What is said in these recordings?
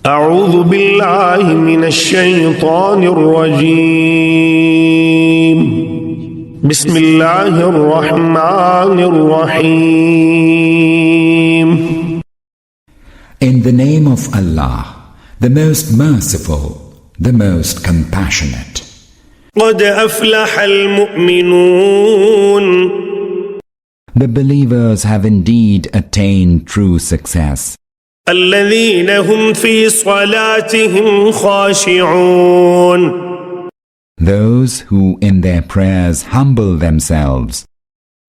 أعوذ بالله من الشيطان الرجيم بسم الله الرحمن الرحيم. In the name of Allah, the most merciful, the most compassionate. قد أفلح المؤمنون. The believers have indeed attained true success. الذين هم في صلاتهم خاشعون. Those who in their prayers humble themselves.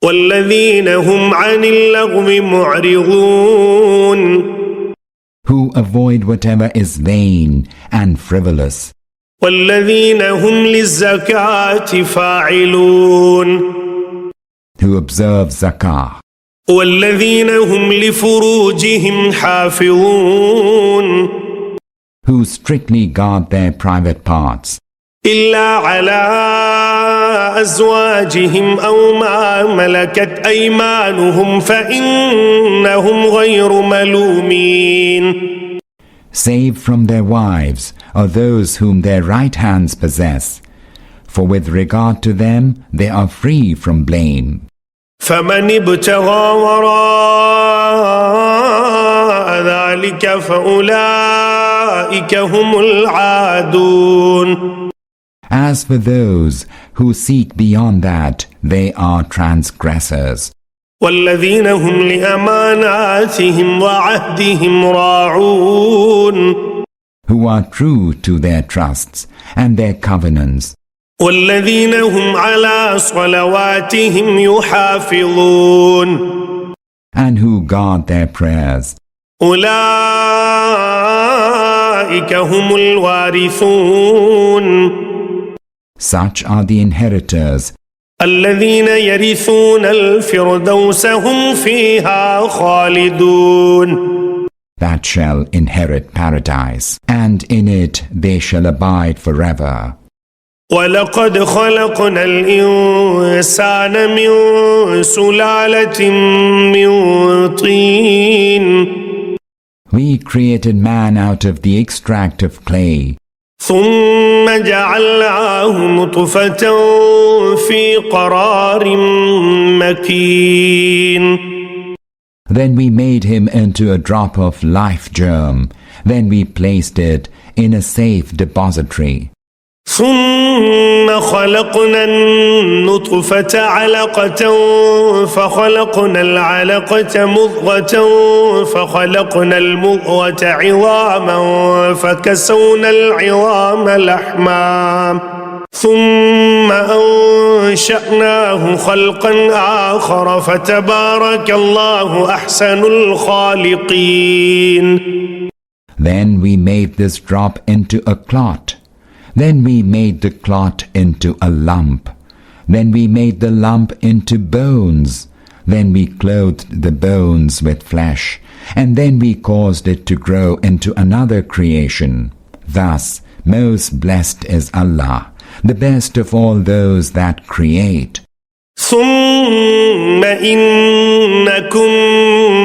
والذين هم عن اللغو معرضون. Who avoid whatever is vain and frivolous. والذين هم للزكاة فاعلون. Who observe zakah. والذين هم لفروجهم حافظون. Who strictly guard their private parts. إلا على أزواجهم أو ما ملكت أيمانهم فإنهم غير ملومين. Save from their wives or those whom their right hands possess, for with regard to them they are free from blame. فمن ابتغى وراء ذلك فأولئك هم العادون. As for those who seek beyond that, they are transgressors. والذين هم لأماناتهم وعهدهم راعون. Who are true to their trusts and their covenants. والذين هم على صلواتهم يحافظون. And who guard their prayers. أولئك هم الوارثون. Such are the inheritors. الذين يرثون الفردوس هم فيها خالدون. That shall inherit paradise, and in it they shall abide forever. ولقد خلقنا الإنسان من سلالة من طين. We created man out of the extract of clay. ثم جعلناه نطفة في قرار مكين. Then we made him into a drop of life germ. Then we placed it in a safe depository. ثم خلقنا النطفة علقة فخلقنا العلقة مضغة فخلقنا المضغة عظاما فكسونا العظام لحما ثم أنشأناه خلقا آخر فتبارك الله أحسن الخالقين. Then we made this drop into a clot. Then we made the clot into a lump. Then we made the lump into bones. Then we clothed the bones with flesh. And then we caused it to grow into another creation. Thus, most blessed is Allah, the best of all those that create. ثم إنكم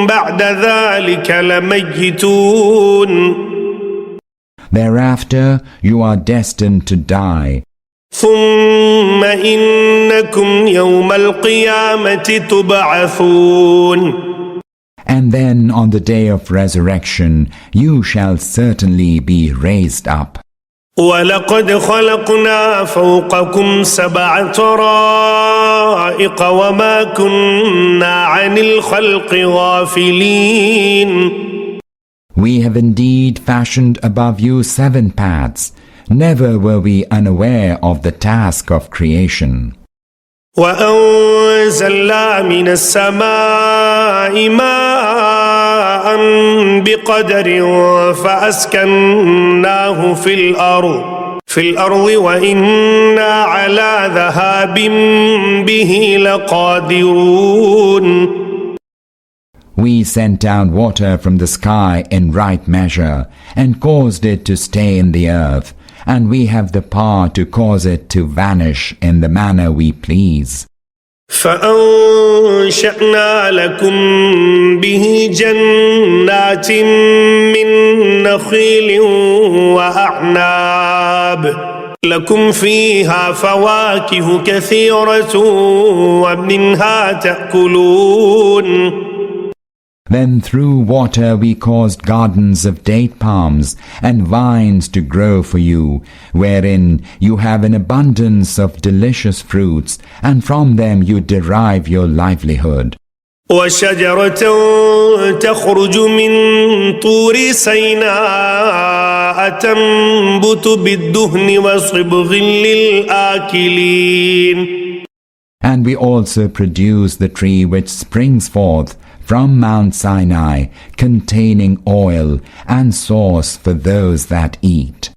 بعد ذلك لميتون. Thereafter, you are destined to die. ثم إنكم يوم القيامة تبعثون. And then on the day of resurrection, you shall certainly be raised up. ولقد خلقنا فوقكم سبع طرائق وما كنا عن الخلق غافلين. We have indeed fashioned above you 7 paths. Never were we unaware of the task of creation. وأنزلنا من السماء ماء بقدر فأسكناه في الأرض وإنا على ذهاب به لقادرون. We sent down water from the sky in right measure and caused it to stay in the earth, and we have the power to cause it to vanish in the manner we please. فأنشأنا لكم به جنات من نخيل وأعناب لكم فيها فواكه كثيرة ومنها تأكلون. Then through water we caused gardens of date palms and vines to grow for you, wherein you have an abundance of delicious fruits, and from them you derive your livelihood. وشجرة تخرج من طور سيناء تنبت بالدهن وصبغ للآكلين. And we also produce the tree which springs forth from Mount Sinai, containing oil and sauce for those that eat.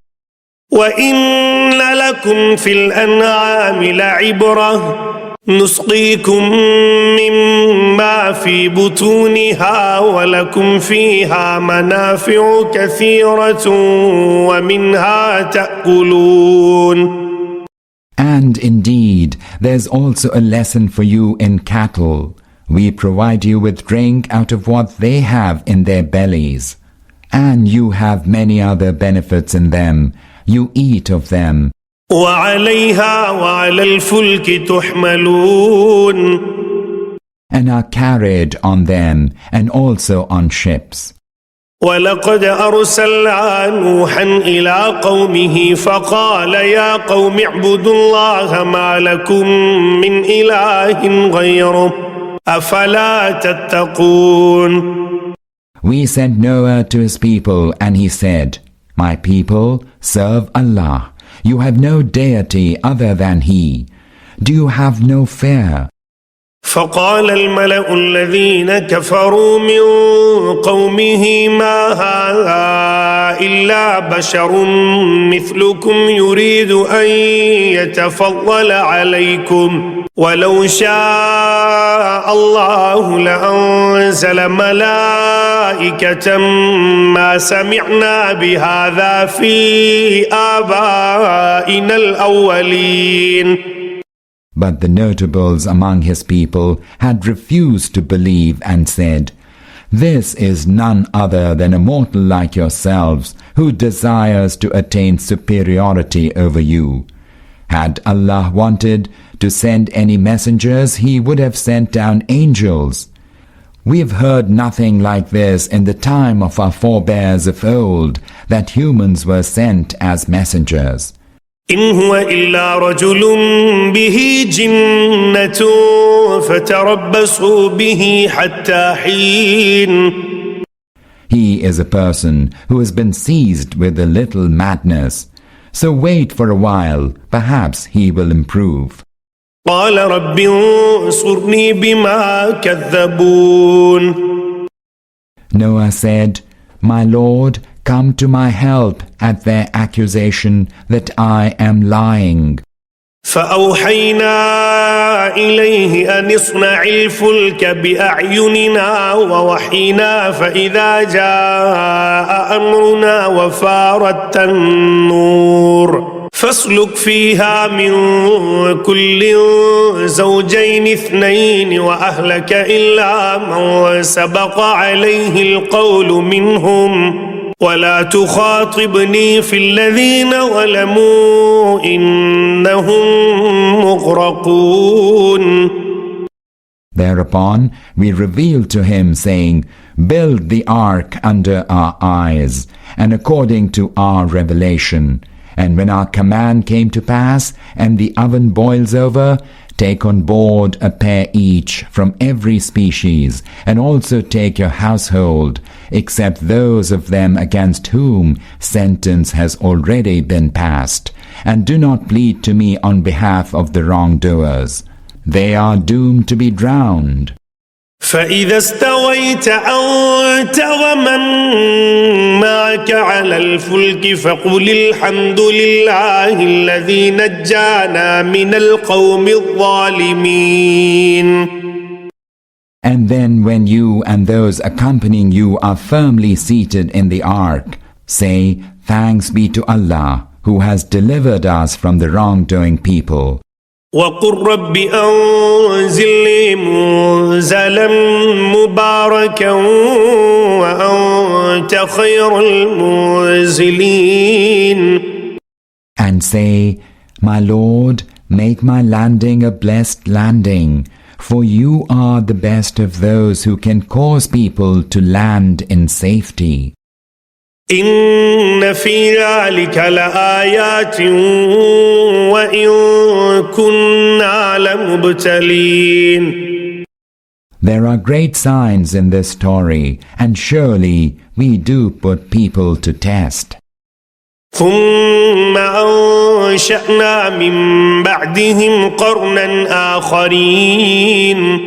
وَإِنَّ لَكُمْ فِي الْأَنْعَامِ لَعِبْرَةً نُسْقِيكُم مِّمَّا فِي بُطُونِهَا وَلَكُمْ فِيهَا مَنَافِعُ كَثِيرَةٌ وَمِنْهَا تَأْكُلُونَ. And indeed, there's also a lesson for you in cattle. We provide you with drink out of what they have in their bellies. And you have many other benefits in them. You eat of them. وَعَلَيْهَا وَعَلَى الْفُلْكِ تُحْمَلُونَ. And are carried on them and also on ships. وَلَقَدْ أَرْسَلْنَا نُوحًا إِلَىٰ قَوْمِهِ فَقَالَ يَا قَوْمِ اعْبُدُوا اللَّهَ مَا لَكُم مِّنْ إِلَٰهٍ غَيْرُهُ أَفَلَا تَتَّقُونَ. We sent Noah to his people, and he said, My people, serve Allah. You have no deity other than He. Do you have no fear? فقال الملأ الذين كفروا من قومه ما هذا إلا بشر مثلكم يريد أن يتفضل عليكم ولو شاء الله لأنزل ملائكة ما سمعنا بهذا في آبائنا الأولين. But the notables among his people had refused to believe and said, This is none other than a mortal like yourselves who desires to attain superiority over you. Had Allah wanted to send any messengers, He would have sent down angels. We have heard nothing like this in the time of our forebears of old, that humans were sent as messengers. إن هو إلا رجل به جنة فتربصوا به حتى حين. He is a person who has been seized with a little madness. So wait for a while, perhaps he will improve. قال رب انصرني بما كذبون. Noah said, My Lord, come to my help at their accusation that I am lying. فأوحينا إليه أن اصنع الفلك بأعيننا ووحينا فإذا جاء أمرنا وفارت النور فاسلك فيها من كل زوجين اثنين وأهلك إلا من سبق عليه القول منهم ولا تخاطبني في الذين ظلموا إنهم مغرقون. Thereupon we revealed to him, saying, Build the ark under our eyes, and according to our revelation. And when our command came to pass, and the oven boils over, take on board a pair each from every species, and also take your household, except those of them against whom sentence has already been passed. And do not plead to me on behalf of the wrongdoers. They are doomed to be drowned. فإذا استويت أنت ومن معك على الفلك فقل الحمد لله الذي نجانا من القوم الظالمين. And then when you and those accompanying you are firmly seated in the ark, say, Thanks be to Allah, who has delivered us from the wrongdoing people. وقل رب أنزلني منزلا مباركا وأنت خير المنزلين. And say, My Lord, make my landing a blessed landing, for you are the best of those who can cause people to land in safety. إن في ذلك لآيات وإن كنا لمبتلين. There are great signs in this story, and surely we do put people to test. ثم أنشأنا من بعدهم قرنا آخرين.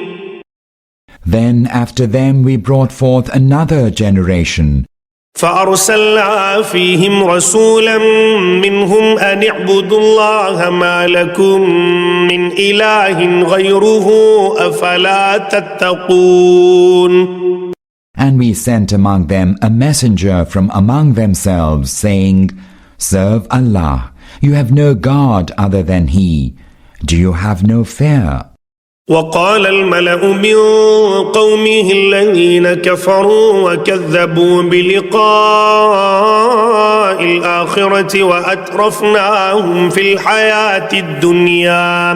Then after them we brought forth another generation, فأرسلنا فيهم رسولا منهم أن اعبدوا الله ما لكم من إله غيره أفلا تتقون. and we sent among them a messenger from among themselves, saying, Serve Allah, you have no God other than He. Do you have no fear? وقال الملأ من قومه الذين كفروا وكذبوا بلقاء الآخرة وأترفناهم في الحياة الدنيا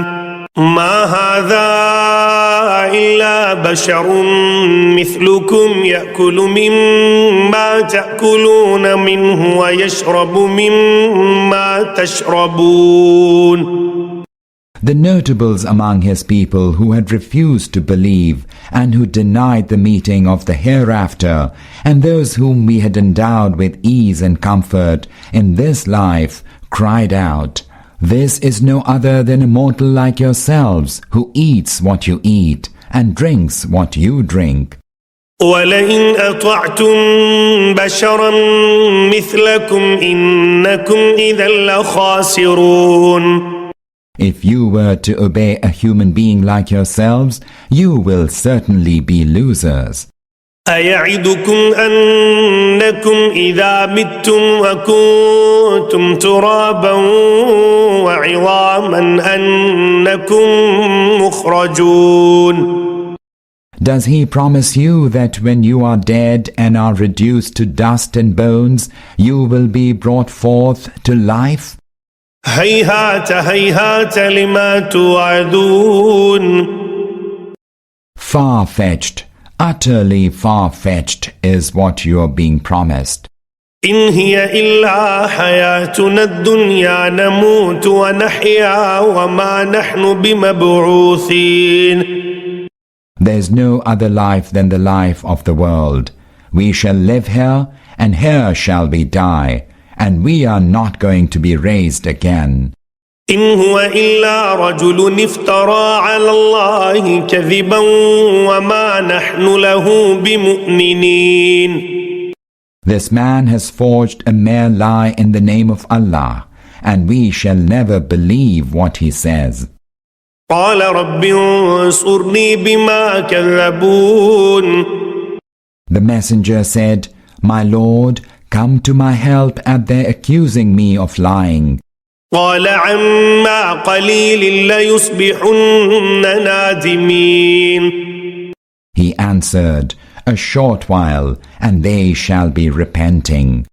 ما هذا إلا بشر مثلكم يأكل مما تأكلون منه ويشرب مما تشربون. The notables among his people who had refused to believe and who denied the meeting of the hereafter, and those whom we had endowed with ease and comfort in this life, cried out, This is no other than a mortal like yourselves, who eats what you eat and drinks what you drink. وَلَئِنْ أَطَعْتُمْ بَشَرًا مِثْلَكُمْ إِنَّكُمْ إِذًا لَخَاسِرُونَ. If you were to obey a human being like yourselves, you will certainly be losers. أَيَعِدُكُمْ أَنَّكُمْ إِذَا مِتُّمْ وَكُنْتُمْ تُرَابًا وَعِظَامًا أَنَّكُمْ مُخْرَجُونَ. Does he promise you that when you are dead and are reduced to dust and bones, you will be brought forth to life? هيهات هيهات لما توعدون. Far-fetched, utterly far-fetched is what you are being promised. إن هي إلا حياتنا الدنيا نموت ونحيا وما نحن بمبعوثين. There's no other life than the life of the world. We shall live here, and here shall we die, and we are not going to be raised again. إن هو إلا رجل افترى على الله كذبا وما نحن له بمؤمنين. This man has forged a mere lie in the name of Allah, and we shall never believe what he says. قال رب انصرني بما كذبون. The messenger said, My Lord, come to my help at their accusing me of lying. قال عما قليل ليصبحن نادمين. He answered, A short while, and they shall be repenting.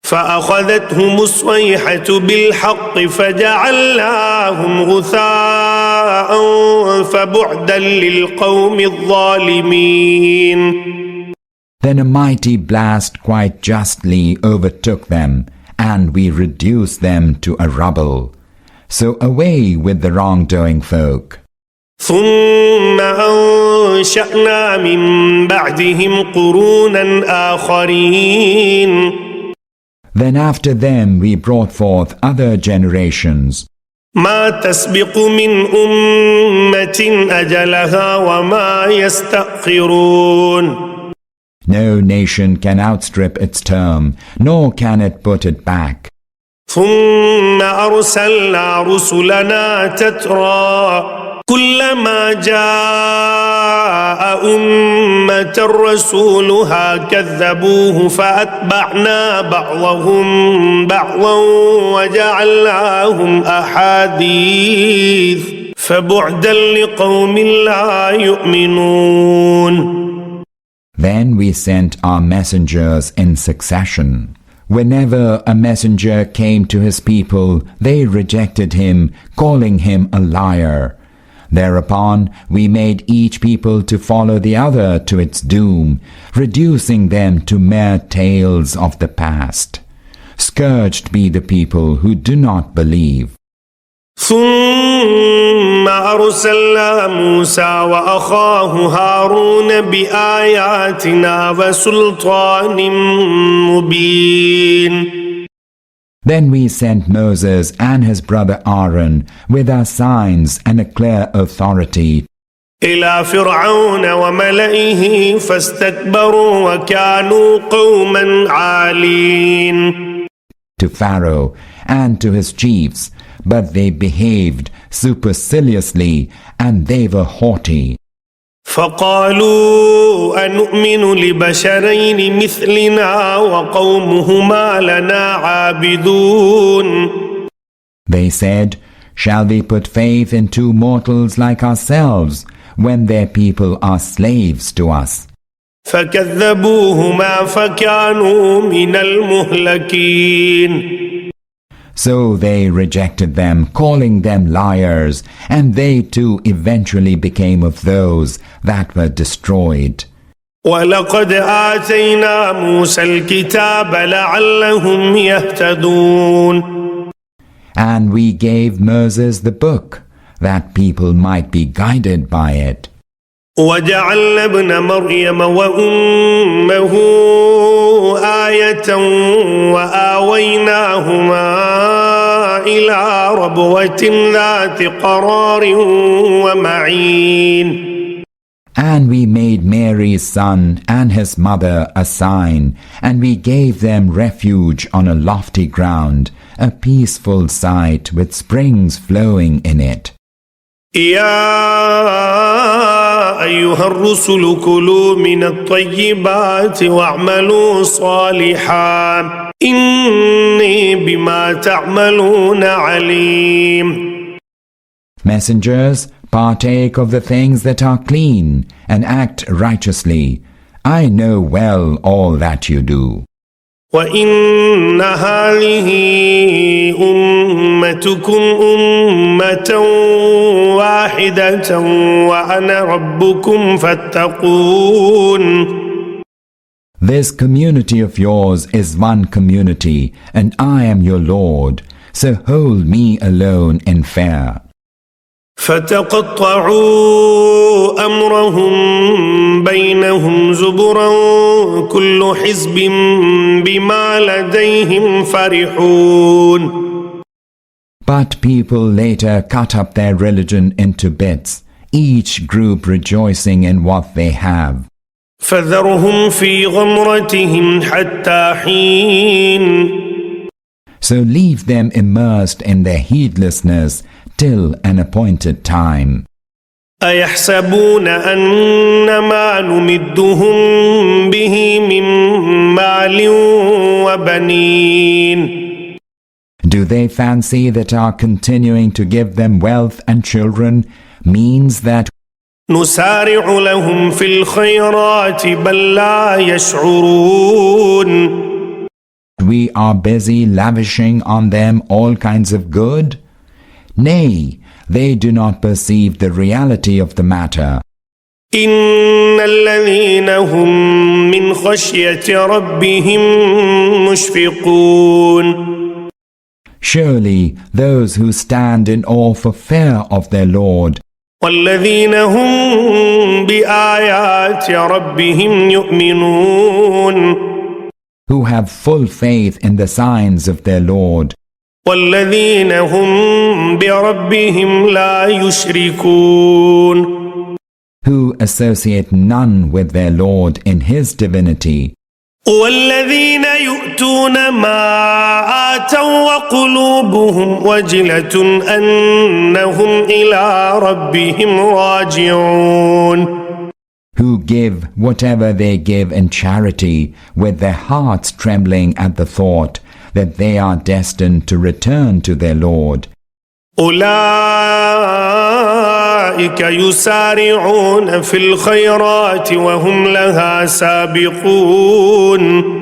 فأخذتهم الصيحة بالحق فجعلناهم غثاء فبعدا للقوم الظالمين. Then a mighty blast quite justly overtook them, and we reduced them to a rubble. So away with the wrongdoing folk. ثم أنشأنا من بعدهم قرونا آخرين. Then after them we brought forth other generations. ما تسبق من أمة أجلها وما يستأخرون. No nation can outstrip its term, nor can it put it back. ثم أرسلنا رسلنا تترى كلما جاء أمة رسولها كذبوه فأتبعنا بعضهم بعضا وجعلناهم أحاديث فبعدا لقوم لا يؤمنون. Then we sent our messengers in succession. Whenever a messenger came to his people, they rejected him, calling him a liar. Thereupon we made each people to follow the other to its doom, reducing them to mere tales of the past. Scourged be the people who do not believe. ثم أرسلنا موسى وأخاه هارون بآياتنا وسلطان مبين. Then we sent Moses and his brother Aaron with our signs and a clear authority إلى فرعون وملئه فاستكبروا وكانوا قوما عالين. to Pharaoh and to his chiefs, but they behaved superciliously and they were haughty. فقالوا أنؤمن لبشرين مثلنا وقومهما لنا عابدون. They said, "Shall we put faith in two mortals like ourselves when their people are slaves to us?" فكذبوهما فكانوا من المهلكين. So they rejected them, calling them liars, and they too eventually became of those that were destroyed. ولقد آتينا موسى الكتاب لعلهم يهتدون. And we gave Moses the book, that people might be guided by it. وجعلنا ابن مريم وأمه آية وآويناهما إلى ربوة ذات قرار ومعين. And we made Mary's son and his mother a sign, and we gave them refuge on a lofty ground, a peaceful site with springs flowing in it. يا أيها الرسل كلوا من الطيبات واعملوا صالحا إني بما تعملون عليم. Messengers, partake of the things that are clean and act righteously. I know well all that you do. وإن هذه أمتكم أمة واحدة وأنا ربكم فاتقون. This community of yours is one community, and I am your Lord, so hold me alone in fear. فتقطعوا أمرهم بينهم زبرا كل حزب بما لديهم فرحون. But people later cut up their religion into bits, each group rejoicing in what they have. فذرهم في غمرتهم حتى حين. So leave them immersed in their heedlessness till an appointed time. أيحسبون أن ما نمدهم به من مال وبنين. Do they fancy that our continuing to give them wealth and children means that نسارع لهم في الخيرات بل لا يشعرون. we are busy lavishing on them all kinds of good? Nay, they do not perceive the reality of the matter. إن الذين هم من خشية ربهم مشفقون. Surely those who stand in awe for fear of their Lord, والذين هم بآيات ربهم يؤمنون. who have full faith in the signs of their Lord, والذين هم بربهم لا يشركون. who associate none with their Lord in His divinity, والذين يؤتون ما آتوا وقلوبهم وجلة أنهم إلى ربهم راجعون. who give whatever they give in charity with their hearts trembling at the thought that they are destined to return to their Lord. أولئك يسارعون في الخيرات وهم لها سابقون.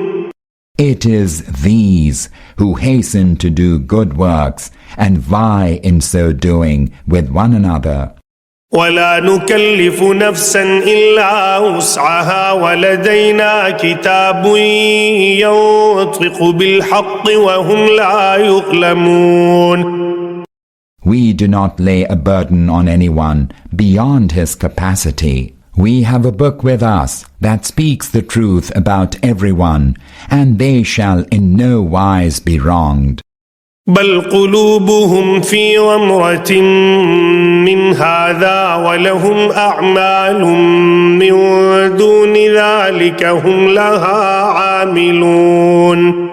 It is these who hasten to do good works and vie in so doing with one another. ولا نكلف نفسا إلا وسعها ولدينا كتاب ينطق بالحق وهم لا يظلمون. We do not lay a burden on anyone beyond his capacity. We have a book with us that speaks the truth about everyone, and they shall in no wise be wronged. بل قلوبهم في غمرة من هذا ولهم أعمال من دون ذلك هم لها عاملون.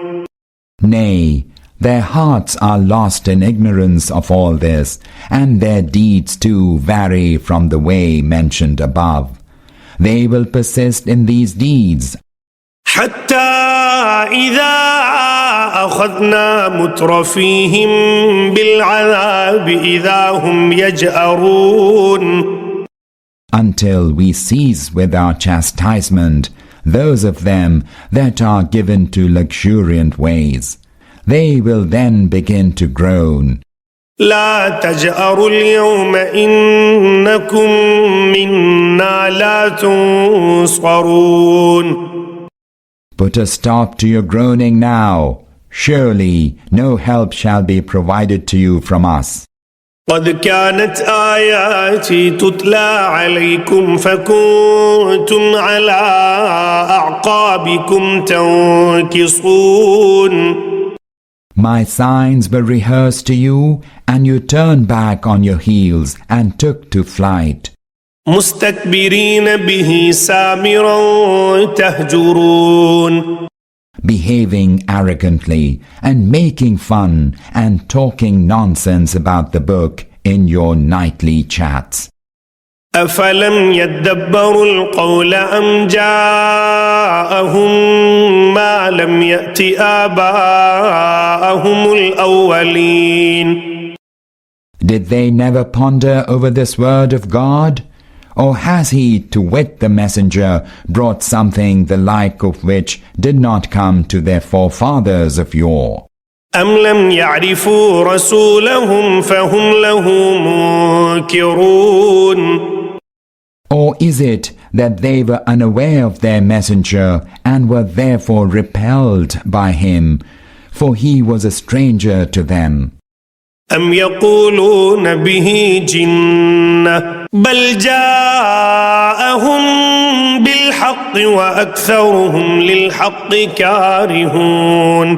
Nay, their hearts are lost in ignorance of all this, and their deeds too vary from the way mentioned above. They will persist in these deeds. حتى إذا أخذنا مترفيهم بالعذاب إذا هم يجأرون. Until we cease with our chastisement those of them that are given to luxuriant ways, they will then begin to groan. لا تجأروا اليوم إنكم منا لا تنصرون. Put a stop to your groaning now. Surely no help shall be provided to you from us. قد كانت آياتي تتلى عليكم فكنتم على أعقابكم تنكصون. My signs were rehearsed to you, and you turned back on your heels and took to flight. مستكبرين به سامرا تهجرون. Behaving arrogantly and making fun and talking nonsense about the book in your nightly chats. أفلم يدبروا القول أم جاءهم ما لم يأت آباءهم الأولين. Did they never ponder over this word of God? Or has he, to wit the messenger, brought something the like of which did not come to their forefathers of yore? أم لم يعرفوا رسولهم فهم له منكرون. Or is it that they were unaware of their messenger and were therefore repelled by him, for he was a stranger to them? أم يقولون به جنة بل جاءهم بالحق وأكثرهم للحق كارهون.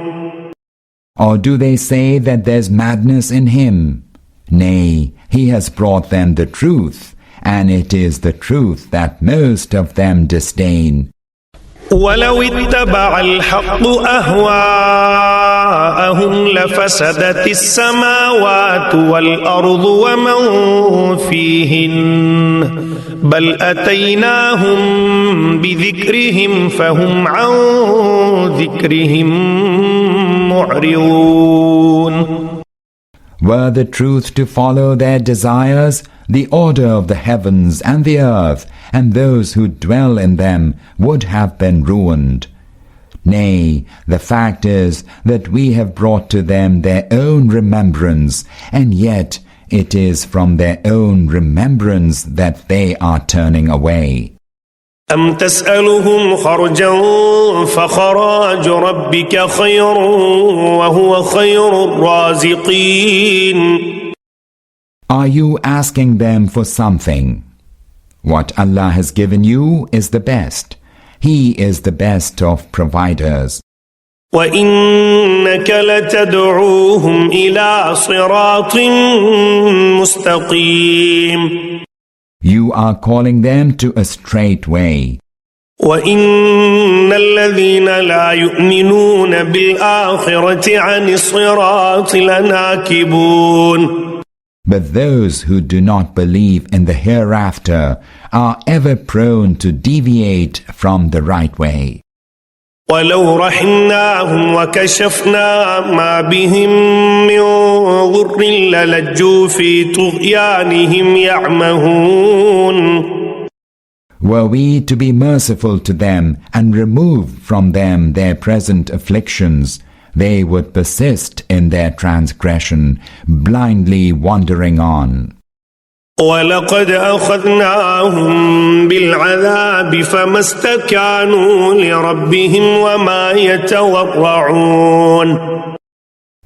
Or do they say that there's madness in him? Nay, he has brought them the truth, and it is the truth that most of them disdain. ولو اتبع الحق أهواءهم لفسدت السماوات والأرض ومن فيهن بل أتيناهم بذكرهم فهم عن ذكرهم معرضون. Were the truth to follow their desires, the order of the heavens and the earth and those who dwell in them would have been ruined. Nay, the fact is that we have brought to them their own remembrance, and yet it is from their own remembrance that they are turning away. أم تسألهم خرجا فخراج ربك خير وهو خير الرازقين. Are you asking them for something? What Allah has given you is the best. He is the best of providers. وإنك لتدعوهم إلى صراط مستقيم. You are calling them to a straight way. وإن الذين لا يؤمنون بالآخرة عن الصراط لناكبون. But those who do not believe in the hereafter are ever prone to deviate from the right way. ولو رحمناهم وكشفنا ما بهم من ضر للجوا في طغيانهم يعمهون. Were we to be merciful to them and remove from them their present afflictions, they would persist in their transgression, blindly wandering on. وَلَقَدْ أَخَذْنَاهُمْ بِالْعَذَابِ فَمَا اسْتَكَانُوا لِرَبِّهِمْ وَمَا يَتَضَرَّعُونَ.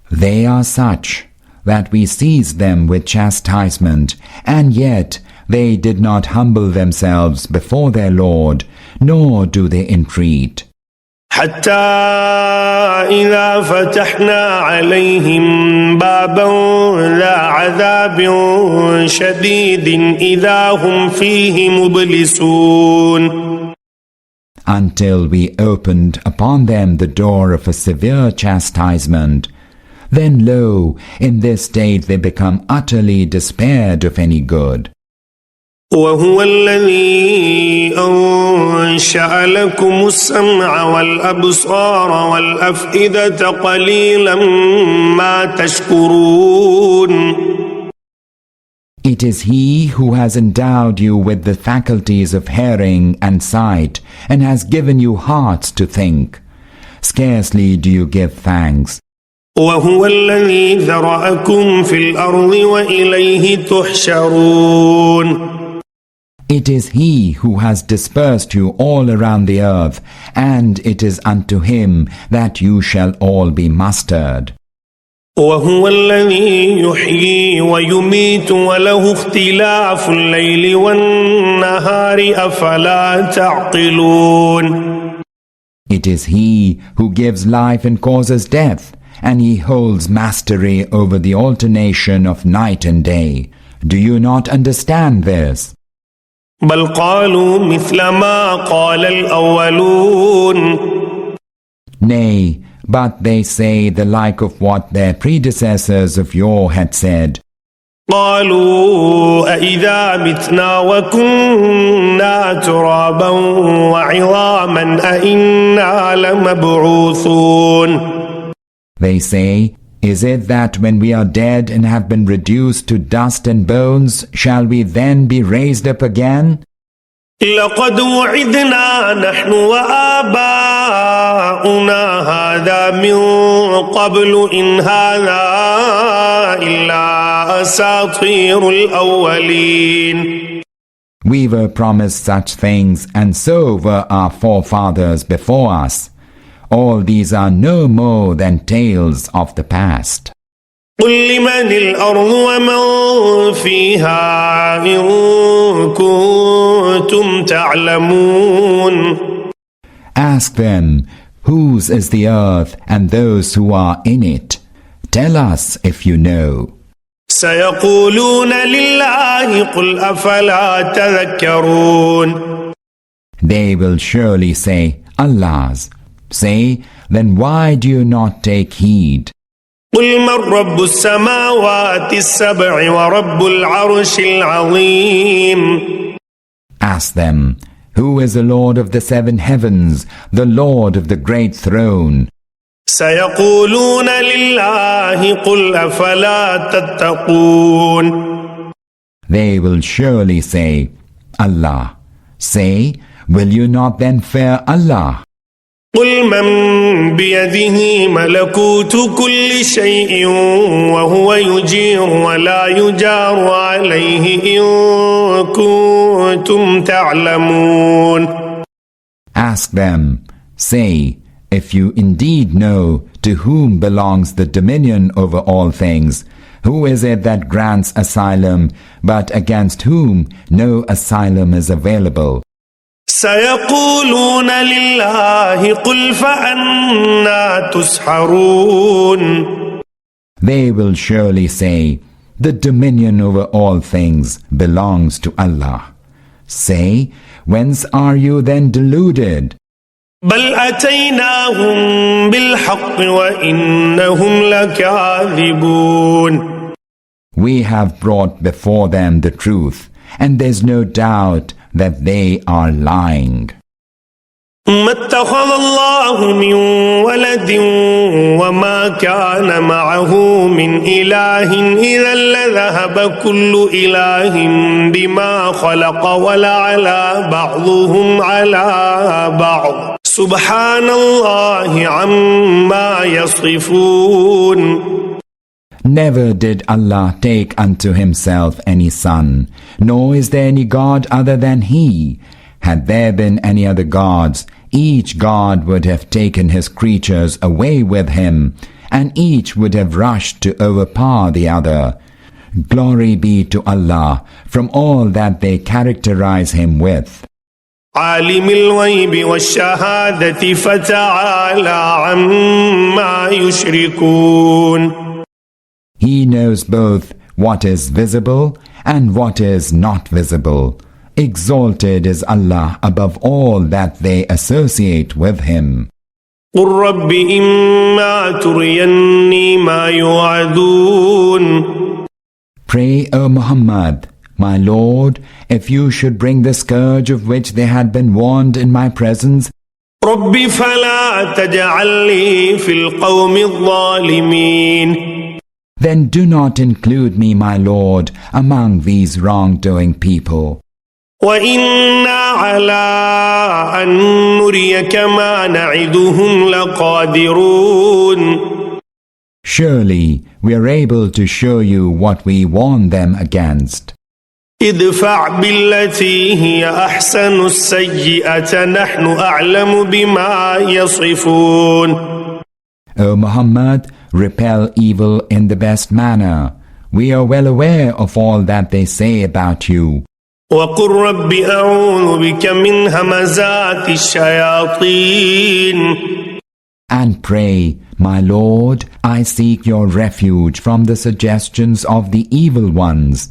They are such that we seized them with chastisement, and yet they did not humble themselves before their Lord, nor do they entreat. حتى إذا فتحنا عليهم بابا ذا عذاب شديد إذا هم فيه مبلسون. Until we opened upon them the door of a severe chastisement, then lo, in this state they become utterly despaired of any good. وهو الذي أنشأ لكم السمع والأبصار والأفئدة قليلا ما تشكرون. It is He who has endowed you with the faculties of hearing and sight and has given you hearts to think. Scarcely do you give thanks. وهو الذي ذرأكم في الأرض وإليه تحشرون. It is He who has dispersed you all around the earth, and it is unto Him that you shall all be mustered. وهو الذي يحيي ويميت وله اختلاف الليل والنهار أفلا تعقلون. It is He who gives life and causes death, and He holds mastery over the alternation of night and day. Do you not understand this? بل قالوا مثل ما قال الأولون. Nay, but they say the like of what their predecessors of yore had said. قالوا أإذا متنا وكنا ترابا وعظاما أإنا لمبعوثون. They say, is it that when we are dead and have been reduced to dust and bones, shall we then be raised up again? لقد وعدنا نحن وآباؤنا هذا من قبل إن هذا إلا أساطير الأولين. We were promised such things, and so were our forefathers before us. All these are no more than tales of the past. قل لمن الأرض ومن فيها إن كنتم تعلمون. Ask them, whose is the earth and those who are in it? Tell us if you know. سيقولون لله قل أفلا تذكرون. They will surely say, Allah's. Say, then why do you not take heed? قل من رب السماوات السبع ورب العرش العظيم. Ask them, who is the Lord of the seven heavens, the Lord of the great throne? سيقولون لله قل أفلا تتقون. They will surely say, Allah. Say, will you not then fear Allah? قل من بيده ملكوت كل شيء وهو يجير ولا يجار عليه إن كنتم تعلمون. Ask them, say, if you indeed know to whom belongs the dominion over all things, who is it that grants asylum, but against whom no asylum is available? سيقولون لله قل فأنا تسحرون. They will surely say, the dominion over all things belongs to Allah. Say, whence are you then deluded? بل أتيناهم بالحق وإنهم لكاذبون. We have brought before them the truth, and there's no doubt that they are lying. ما اتخذ الله من ولد وما كان معه من إله إذا لذهب كل إله بما خلق ولعلى بعضهم على بعض سبحان الله عما يصفون. Never did Allah take unto himself any son, nor is there any God other than He. Had there been any other gods, each God would have taken his creatures away with him, and each would have rushed to overpower the other. Glory be to Allah from all that they characterize him with. عالم الغيب والشهادة فتعالى عما يشركون. He knows both what is visible and what is not visible. Exalted is Allah above all that they associate with him. قل رب إما تريني ما يوعدون. Pray, O Muhammad, my Lord, if you should bring the scourge of which they had been warned in my presence, رب فلا تجعلني في القوم الظالمين. then do not include me, my Lord, among these wrongdoing people. وإنا على أن نريك ما نعدهم لقادرون. Surely we are able to show you what we warn them against. ادفع بالتي هي أحسن السيئة نحن أعلم بما يصفون. O Muhammad, repel evil in the best manner. We are well aware of all that they say about you. وقل رب أعوذ بك من همزات الشياطين. And pray, my Lord, I seek your refuge from the suggestions of the evil ones.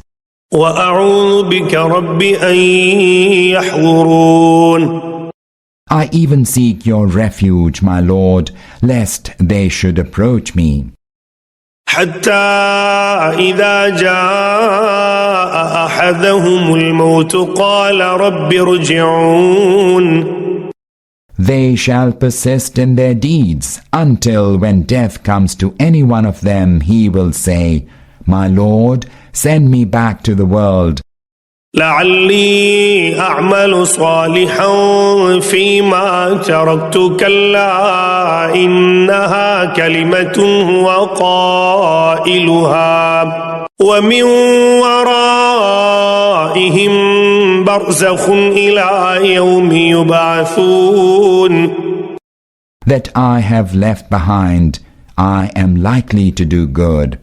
وأعوذ بك رب أن يحضرون. I even seek your refuge, my Lord, lest they should approach me. حتى إذا جاء أحدهم الموت قال رب ارجعون. They shall persist in their deeds until when death comes to any one of them, he will say, My Lord, send me back to the world, لعلي أعمل صالحا فيما تركت كلا إنها كلمة هو قائلها ومن ورائهم برزخ إلى يوم يبعثون. that I have left behind, I am likely to do good.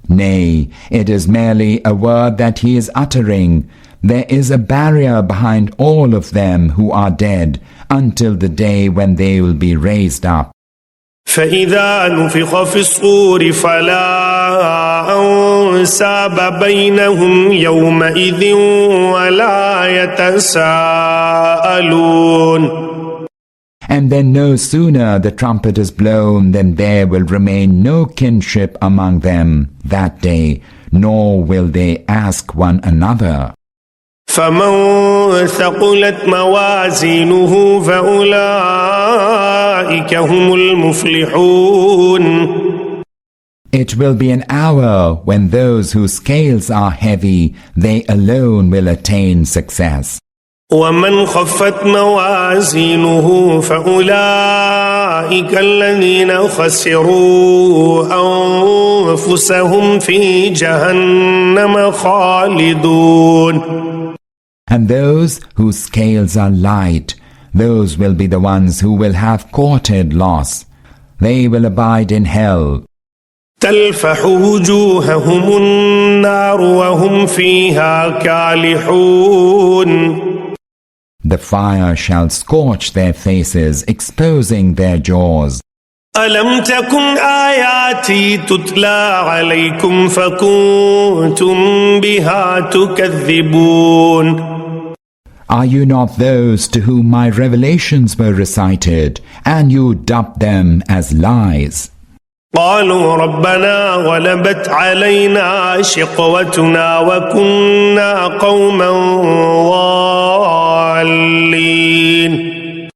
Nay, it is merely a word that he is uttering. There is a barrier behind all of them who are dead until the day when they will be raised up. فإذا نفخ في الصور فلا أنساب بينهم يومئذ ولا يتساءلون. And then no sooner the trumpet is blown than there will remain no kinship among them that day, nor will they ask one another. فمن ثقلت موازينه فأولئك هم المفلحون. It will be an hour when those whose scales are heavy, they alone will attain success. ومن خفت موازينه فأولئك الذين خسروا أنفسهم في جهنم خالدون. And those whose scales are light, those will be the ones who will have courted loss. They will abide in hell. تلفح وجوههم النار وهم فيها كالحون. The fire shall scorch their faces, exposing their jaws. ألم تكن آياتي تتلى عليكم فكنتم بها تكذبون. Are you not those to whom my revelations were recited, and you dubbed them as lies? قالوا ربنا غلبت علينا شقوتنا وكنا قوما ضالين.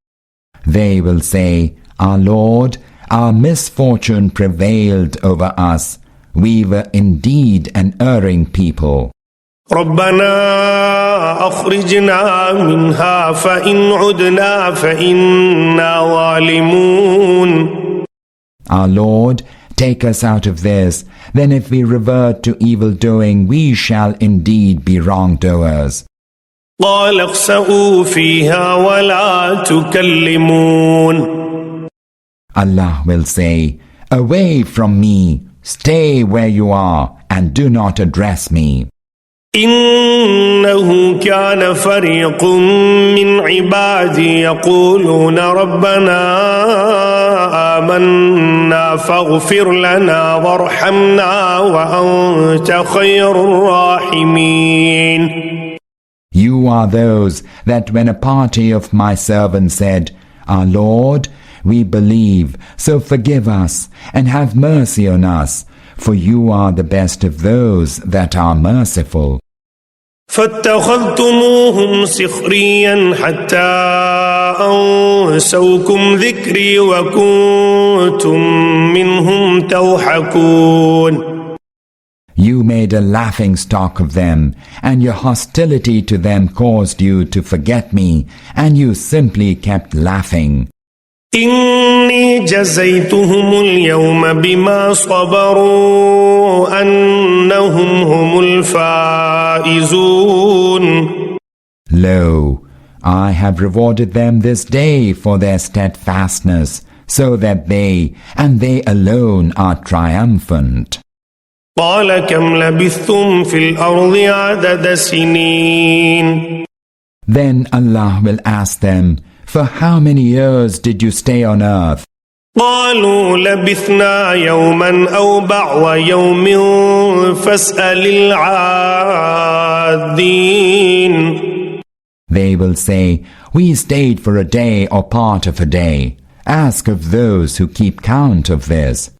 They will say, Our Lord, our misfortune prevailed over us. We were indeed an erring people. ربنا أخرجنا منها فإن عدنا فإنا ظالمون. Our Lord, take us out of this. Then if we revert to evil doing, we shall indeed be wrongdoers. قال اخسئوا فيها ولا تكلمون. Allah will say, Away from me, stay where you are, and do not address me. إنه كان فريق من عبادي يقولون ربنا آمنا فاغفر لنا وارحمنا وأنت خير الراحمين. You are those that when a party of my servants said, Our Lord, we believe, so forgive us and have mercy on us, for you are the best of those that are merciful. فاتخذتموهم سخريا حتى أنسوكم ذكري وكنتم منهم تضحكون. You made a laughing stock of them, and your hostility to them caused you to forget me, and you simply kept laughing. إني جزيتهم اليوم بما صبروا أنهم هم الفائزون. Lo, I have rewarded them this day for their steadfastness, so that they, and they alone, are triumphant. قال كم لبثتم في الأرض عدد سنين. Then Allah will ask them, For how many years did you stay on earth? قالوا لبثنا يوما أو بعض يوم فاسأل العادين. They will say, We stayed for a day or part of a day. Ask of those who keep count of this.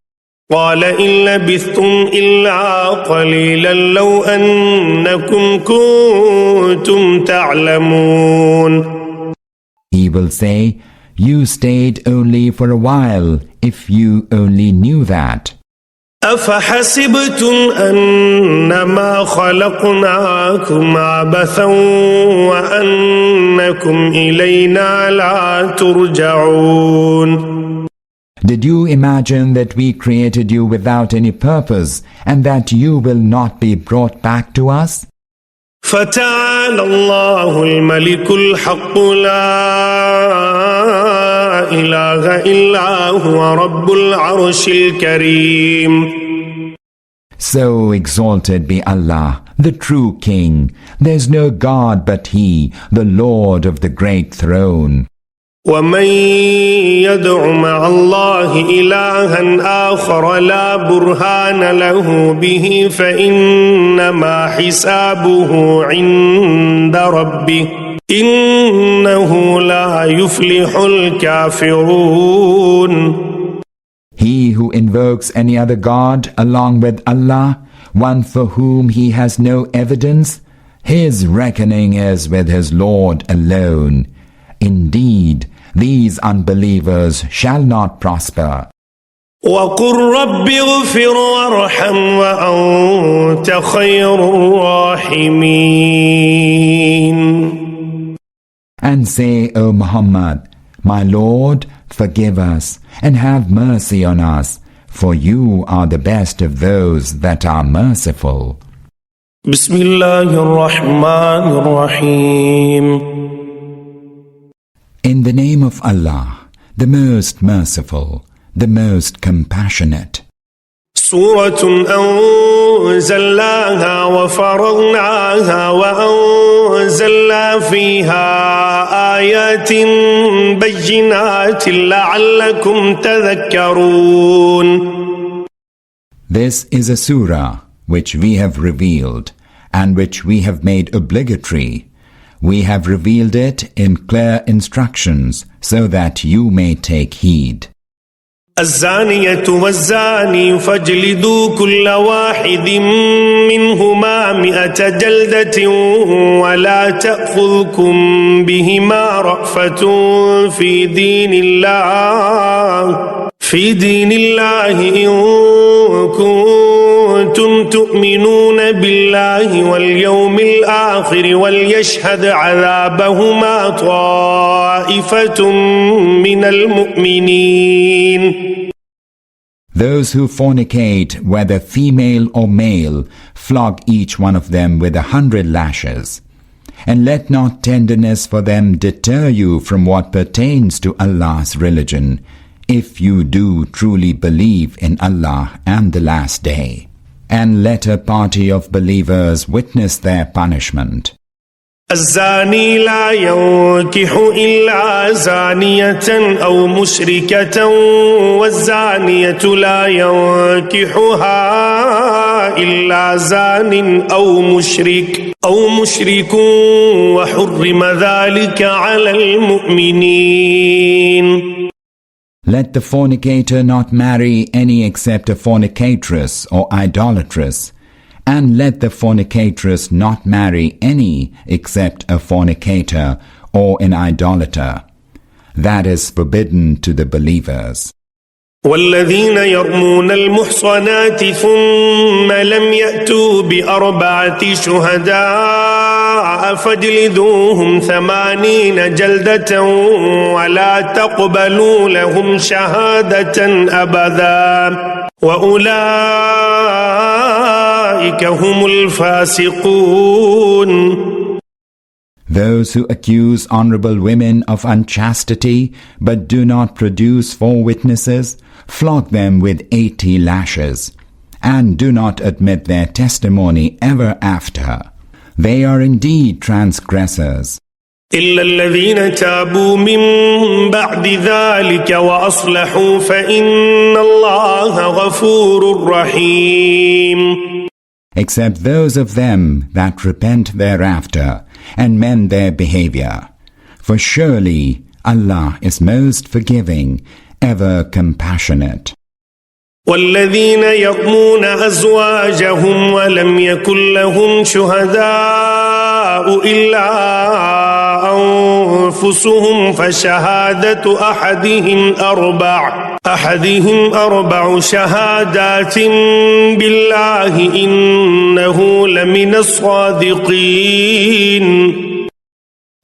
قال إن لبثتم إلا قليلا لو أنكم كنتم تعلمون. He will say, You stayed only for a while, if you only knew that. أفحسبتم أنما خلقناكم عبثا وأنكم إلينا لا ترجعون. Did you imagine that we created you without any purpose, and that you will not be brought back to us? فتعالى الله الملك الحق لا إله إلا هو رب العرش الكريم. So exalted be Allah, the true King. There's no God but He, the Lord of the great throne. ومن يدع مع الله إلها آخر لا برهان له به فإنما حسابه عند ربه إنه لا يفلح الكافرون. He who invokes any other God along with Allah, one for whom he has no evidence, his reckoning is with his Lord alone. Indeed, these unbelievers shall not prosper. وقل رب اغفر وارحم وأنت خير الراحمين. And say, O Muhammad, My Lord, forgive us and have mercy on us, for you are the best of those that are merciful. بسم الله الرحمن الرحيم. In the name of Allah, the most merciful, the most compassionate. سورة أنزلناها وفرضناها وأنزلنا فيها آيات بينات لعلكم تذكرون. This is a surah which we have revealed and which we have made obligatory. We have revealed it in clear instructions so that you may take heed. الزانية والزاني فاجلدوا كل واحد منهما 100 جلدة ولا تأخذكم بهما رأفة في دين الله إن كنتم تؤمنون بالله واليوم الآخر وليشهد عذابهما طائفة من المؤمنين. Those who fornicate, whether female or male, flog each one of them with 100 lashes. And let not tenderness for them deter you from what pertains to Allah's religion, if you do truly believe in Allah and the last day. And let a party of believers witness their punishment. الزاني لا ينكح إلا زانية أو مشركة والزانية لا ينكحها إلا زان أو مشرك وحرم ذلك على المؤمنين. Let the fornicator not marry any except a fornicatress or idolatress, and let the fornicatress not marry any except a fornicator or an idolater. That is forbidden to the believers. والذين يرمون المحصنات ثم لم يأتوا ب4 شهداء فاجلدوهم 80 جلدة ولا تقبلوا لهم شهادة أبدا وأولئك هم الفاسقون. Those who accuse honorable women of unchastity but do not produce 4 witnesses, flog them with 80 lashes, and do not admit their testimony ever after. They are indeed transgressors. إلا الذين تابوا من بعد ذلك وأصلحوا فإن الله غفور رحيم. Except those of them that repent thereafter and mend their behavior. For surely Allah is most forgiving, ever compassionate. والذين يرمون أزواجهم ولم يكن لهم شهداء إلا أنفسهم فشهادة أحدهم 4 شهادات بالله إنه لمن الصادقين.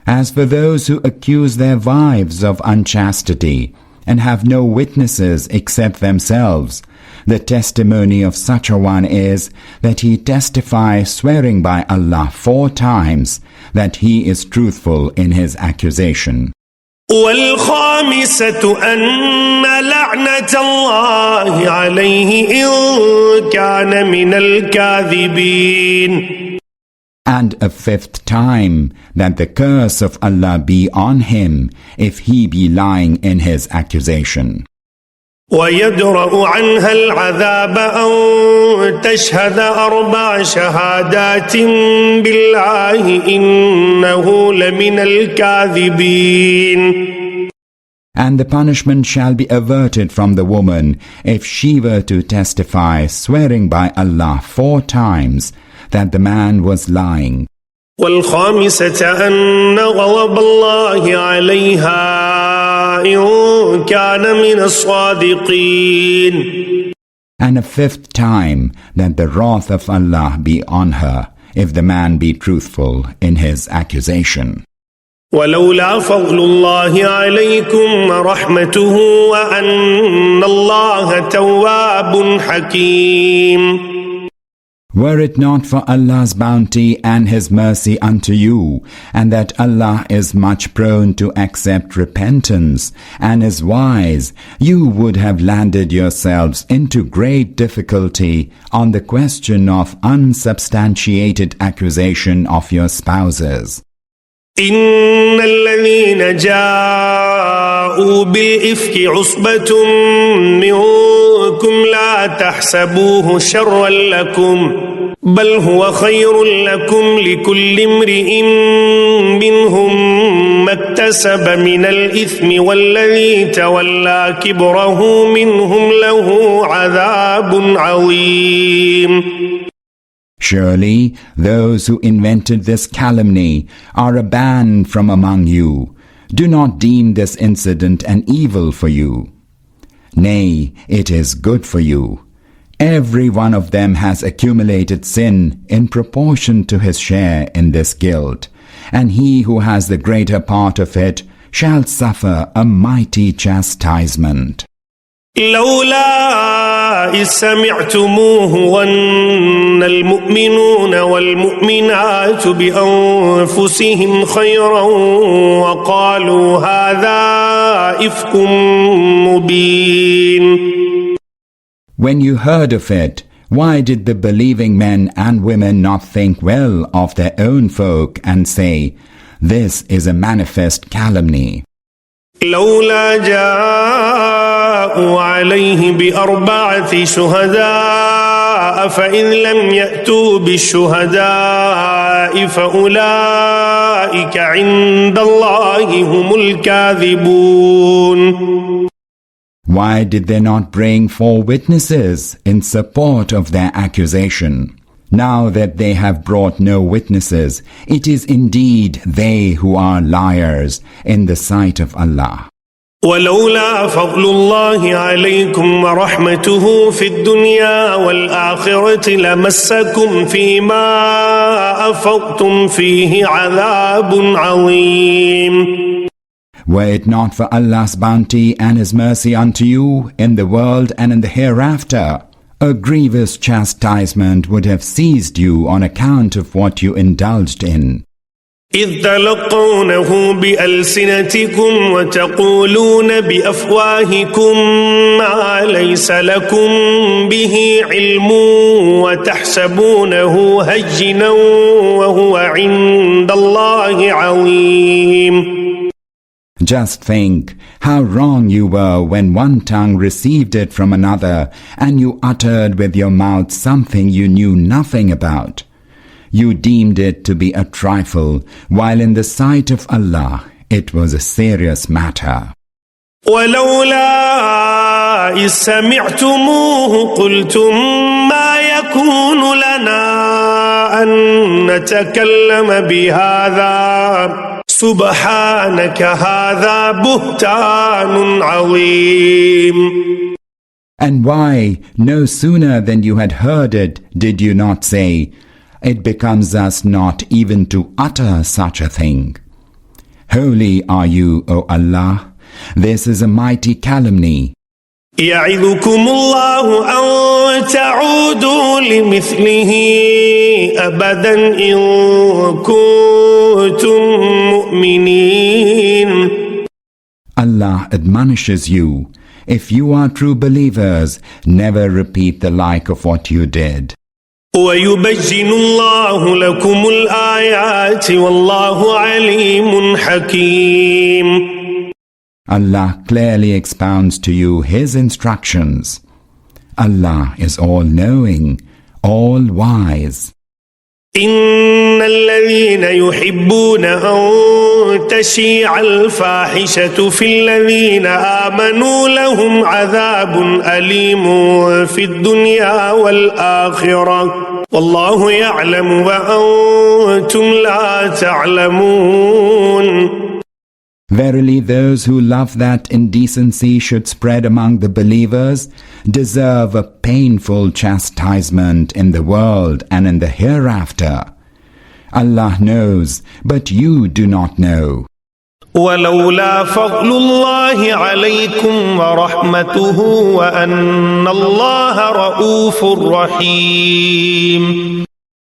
As for those who accuse their wives of unchastity and have no witnesses except themselves, the testimony of such a one is that he testifies swearing by Allah 4 times that he is truthful in his accusation. والخامسة أن لعنة الله عليه إن كان من الكاذبين. And a 5th time that the curse of Allah be on him if he be lying in his accusation. ويدرأ عنها العذاب أن تشهد 4 شهادات بالله إنه لمن الكاذبين. And the punishment shall be averted from the woman if she were to testify swearing by Allah 4 times that the man was lying. والخامسة أن غضب الله عليها إن كان من الصادقين. And a 5th time that the wrath of Allah be on her if the man be truthful in his accusation. ولولا فضل الله عليكم ورحمته وأن الله تواب حكيم. Were it not for Allah's bounty and His mercy unto you, and that Allah is much prone to accept repentance and is wise, you would have landed yourselves into great difficulty on the question of unsubstantiated accusation of your spouses. إن الذين جاءوا بالإفك عصبة منكم لا تحسبوه شرا لكم بل هو خير لكم لكل امرئ منهم ما اكتسب اكتسب من الإثم والذي تولى كبره منهم له عذاب عظيم. Surely those who invented this calumny are a band from among you. Do not deem this incident an evil for you. Nay, it is good for you. Every one of them has accumulated sin in proportion to his share in this guilt, and he who has the greater part of it shall suffer a mighty chastisement. لولا إذ سمعتموه ظن المؤمنون والمؤمنات بأنفسهم خيرا وقالوا هذا إفك مبين. When you heard of it, why did the believing men and women not think well of their own folk and say, this is a manifest calumny? لولا جاءوا عليه بأربعة شهداء فإن لم يأتوا بالشهداء فأولئك عند الله هم الكاذبون. Why did they not bring 4 witnesses in support of their accusation? Now that they have brought no witnesses, it is indeed they who are liars in the sight of Allah. ولولا فضل الله عليكم ورحمته في الدنيا والآخرة لمسكم فيما أفضتم فيه عذاب عظيم. Were it not for Allah's bounty and His mercy unto you in the world and in the hereafter, a grievous chastisement would have seized you on account of what you indulged in. إذ تلقونه بألسنتكم وتقولون بأفواهكم ما ليس لكم به علم وتحسبونه هينا وهو عند الله عظيم. Just think how wrong you were when one tongue received it from another and you uttered with your mouth something you knew nothing about. You deemed it to be a trifle, while in the sight of Allah it was a serious matter. ولولا إذ سمعتموه قلتم ما يكون لنا أن نتكلم بهذا سبحانك هذا بهتان عظيم. And why, no sooner than you had heard it, did you not say, it becomes us not even to utter such a thing? Holy are you, O Allah. This is a mighty calumny. يعظكم الله أن تعودوا لمثله أبدا إن كنتم مؤمنين. Allah admonishes you, if you are true believers, never repeat the like of what you did. ويبين الله لكم الآيات والله عليم حكيم. Allah clearly expounds to you His instructions. Allah is all-knowing, all-wise. إن الذين يحبون أن تشيع الفاحشة في الذين آمنوا لهم عذاب أليم في الدنيا والآخرة والله يعلم وأنتم لا تعلمون. Verily those who love that indecency should spread among the believers deserve a painful chastisement in the world and in the hereafter. Allah knows, but you do not know. ولولا فضل الله عليكم ورحمته وأن الله رؤوف رحيم.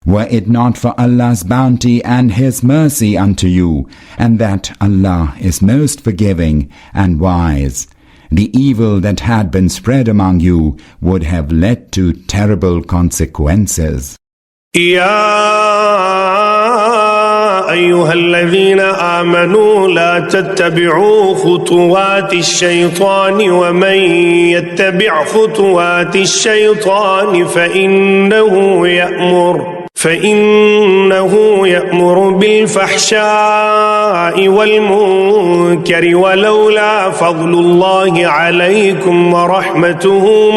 Were it not for Allah's bounty and His mercy unto you, and that Allah is most forgiving and wise, the evil that had been spread among you would have led to terrible consequences. يا أيها الذين آمنوا لا تتبعوا خطوات الشيطان ومن يتبع خطوات الشيطان فإنه يأمر بالفحشاء والمنكر ولولا فضل الله عليكم ورحمته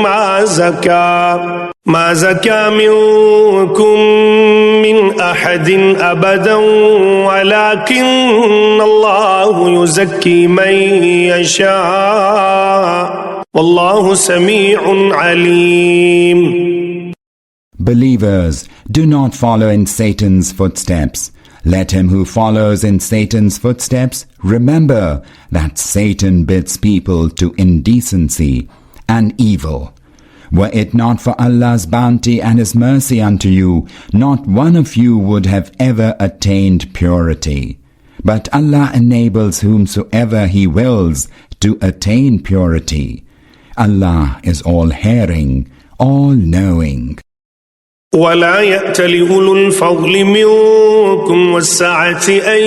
ما زكى منكم من أحد أبدا ولكن الله يزكي من يشاء والله سميع عليم. Believers, do not follow in Satan's footsteps. Let him who follows in Satan's footsteps remember that Satan bids people to indecency and evil. Were it not for Allah's bounty and His mercy unto you, not one of you would have ever attained purity. But Allah enables whomsoever He wills to attain purity. Allah is all-hearing, all-knowing. ولا يأتل أولو الفضل منكم والسعة أن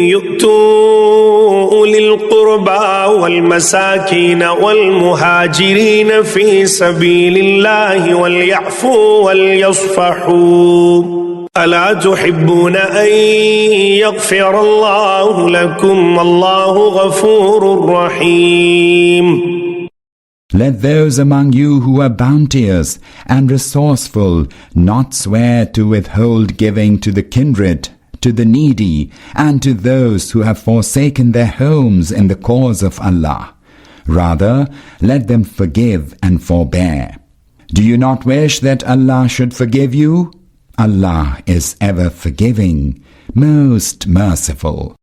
يؤتوا أولي القربى والمساكين والمهاجرين في سبيل الله وليعفوا وليصفحوا ألا تحبون أن يغفر الله لكم والله غفور رحيم. Let those among you who are bounteous and resourceful not swear to withhold giving to the kindred, to the needy, and to those who have forsaken their homes in the cause of Allah. Rather, let them forgive and forbear. Do you not wish that Allah should forgive you? Allah is ever forgiving, most merciful.